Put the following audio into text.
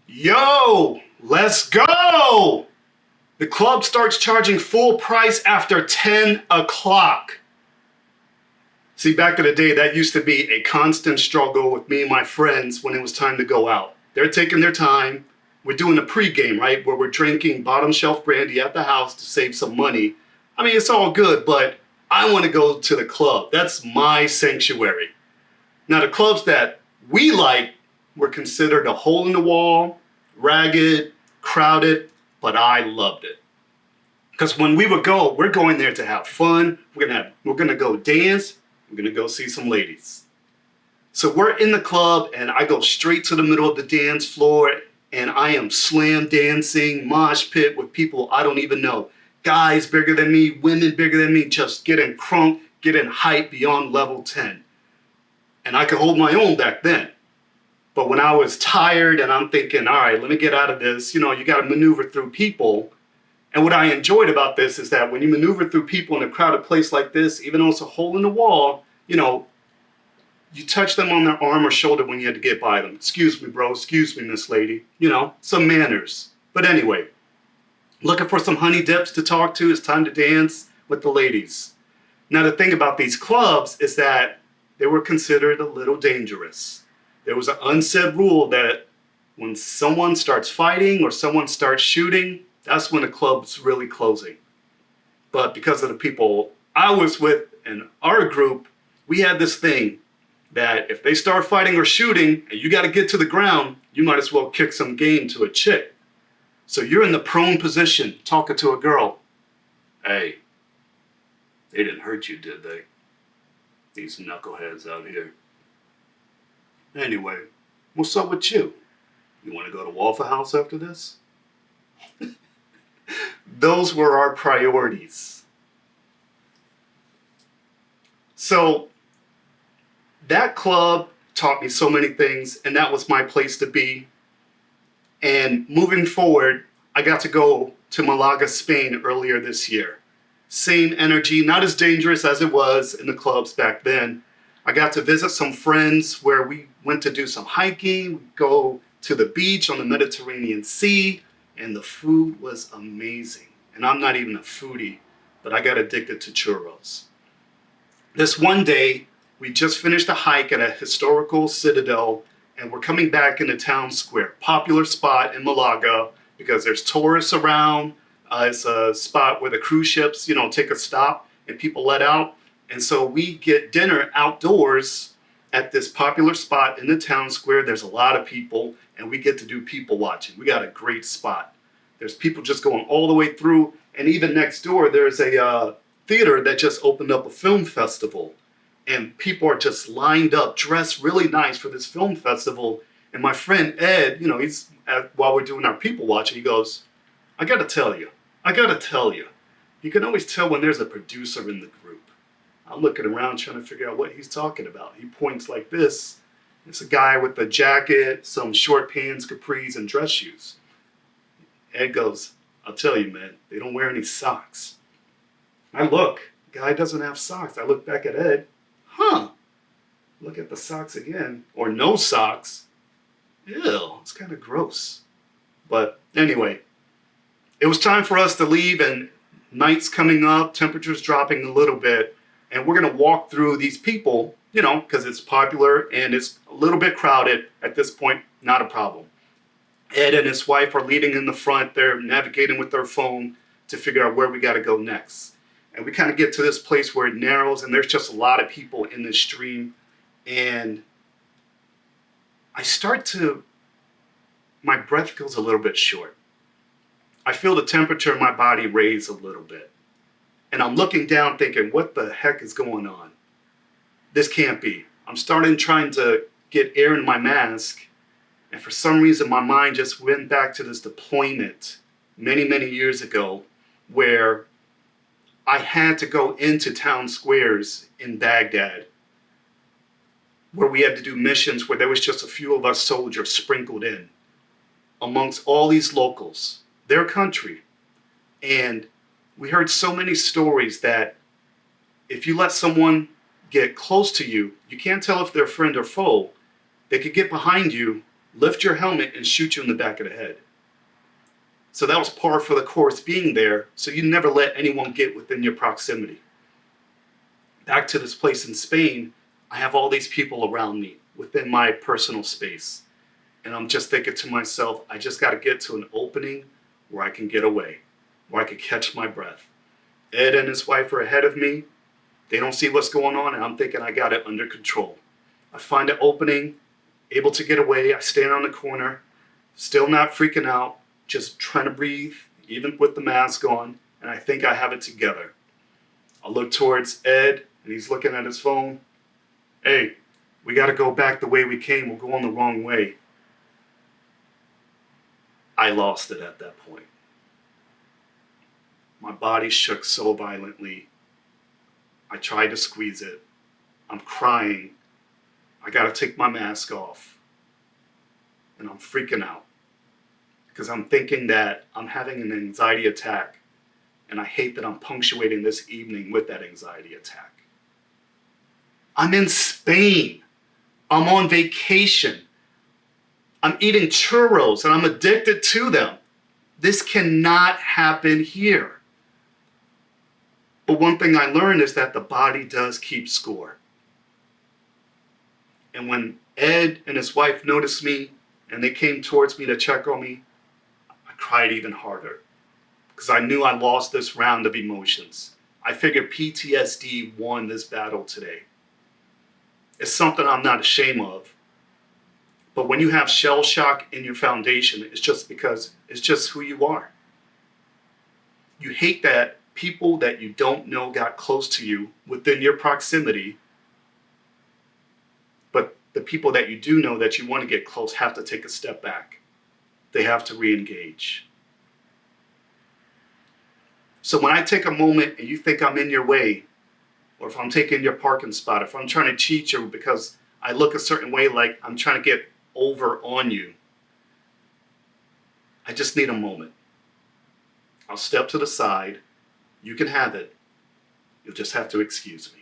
Yo, let's go! The club starts charging full price after 10 o'clock. See, back in the day, that used to be a constant struggle with me and my friends when it was time to go out. They're taking their time. We're doing a pregame, right? Where we're drinking bottom shelf brandy at the house to save some money. I mean, it's all good, but I want to go to the club. That's my sanctuary. Now, the clubs that we like were considered a hole in the wall, ragged, crowded, but I loved it. Because when we would go, we're going there to have fun. We're gonna go dance. We're gonna go see some ladies. So we're in the club, and I go straight to the middle of the dance floor, and I am slam dancing, mosh pit with people I don't even know. Guys bigger than me, women bigger than me, just getting crunk, getting hype beyond level 10. And I could hold my own back then. But when I was tired and I'm thinking, all right, let me get out of this, you got to maneuver through people. And what I enjoyed about this is that when you maneuver through people in a crowded place like this, even though it's a hole in the wall, you touch them on their arm or shoulder when you had to get by them. Excuse me, bro. Excuse me, miss lady. Some manners. But anyway, looking for some honey dips to talk to. It's time to dance with the ladies. Now, the thing about these clubs is that they were considered a little dangerous. There was an unsaid rule that when someone starts fighting or someone starts shooting, that's when the club's really closing. But because of the people I was with in our group, we had this thing that if they start fighting or shooting and you got to get to the ground, you might as well kick some game to a chick. So you're in the prone position talking to a girl. Hey, they didn't hurt you, did they? These knuckleheads out here. Anyway, what's up with you? You want to go to Waffle House after this? Those were our priorities. So that club taught me so many things, and that was my place to be. And moving forward, I got to go to Malaga, Spain earlier this year. Same energy, not as dangerous as it was in the clubs back then. I got to visit some friends where we went to do some hiking, go to the beach on the Mediterranean Sea, and the food was amazing. And I'm not even a foodie, but I got addicted to churros. This one day, we just finished a hike at a historical citadel, and we're coming back into town square. Popular spot in Malaga because there's tourists around. It's a spot where the cruise ships, take a stop and people let out. And so we get dinner outdoors at this popular spot in the town square. There's a lot of people, and we get to do people watching. We got a great spot. There's people just going all the way through. And even next door, there's a theater that just opened up a film festival. And people are just lined up, dressed really nice for this film festival. And my friend Ed, while we're doing our people watching, he goes, I got to tell you. You can always tell when there's a producer in the group. I'm looking around trying to figure out what he's talking about. He points like this. It's a guy with a jacket, some short pants, capris, and dress shoes. Ed goes, I'll tell you, man, they don't wear any socks. I look, the guy doesn't have socks. I look back at Ed. Look at the socks again. Or no socks. Ew, it's kind of gross. But anyway, it was time for us to leave, and night's coming up, temperatures dropping a little bit. And we're going to walk through these people, because it's popular and it's a little bit crowded at this point, not a problem. Ed and his wife are leading in the front. They're navigating with their phone to figure out where we got to go next. And we kind of get to this place where it narrows, and there's just a lot of people in this stream. And my breath goes a little bit short. I feel the temperature in my body raise a little bit. And I'm looking down thinking, what the heck is going on? This can't be. I'm trying to get air in my mask. And for some reason, my mind just went back to this deployment many, many years ago where I had to go into town squares in Baghdad where we had to do missions where there was just a few of us soldiers sprinkled in amongst all these locals, their country. And we heard so many stories that if you let someone get close to you, you can't tell if they're friend or foe. They could get behind you, lift your helmet and shoot you in the back of the head. So that was par for the course being there, so you never let anyone get within your proximity. Back to this place in Spain, I have all these people around me within my personal space. And I'm just thinking to myself, I just got to get to an opening where I can get away, where I can catch my breath. Ed and his wife are ahead of me. They don't see what's going on, and I'm thinking I got it under control. I find an opening, able to get away. I stand on the corner, still not freaking out, just trying to breathe, even with the mask on, and I think I have it together. I look towards Ed, and he's looking at his phone. Hey, we got to go back the way we came. We're going the wrong way. I lost it at that point. My body shook so violently. I tried to squeeze it. I'm crying. I got to take my mask off. And I'm freaking out. Because I'm thinking that I'm having an anxiety attack. And I hate that I'm punctuating this evening with that anxiety attack. I'm in Spain. I'm on vacation. I'm eating churros and I'm addicted to them. This cannot happen here. But one thing I learned is that the body does keep score. And when Ed and his wife noticed me and they came towards me to check on me, I cried even harder because I knew I lost this round of emotions. I figured PTSD won this battle today. It's something I'm not ashamed of. But when you have shell shock in your foundation, it's just because it's just who you are. You hate that people that you don't know got close to you within your proximity, but the people that you do know that you want to get close have to take a step back. They have to re-engage. So when I take a moment and you think I'm in your way, or if I'm taking your parking spot, if I'm trying to cheat you because I look a certain way, like I'm trying to get over on you, I just need a moment. I'll step to the side. You can have it. You'll just have to excuse me.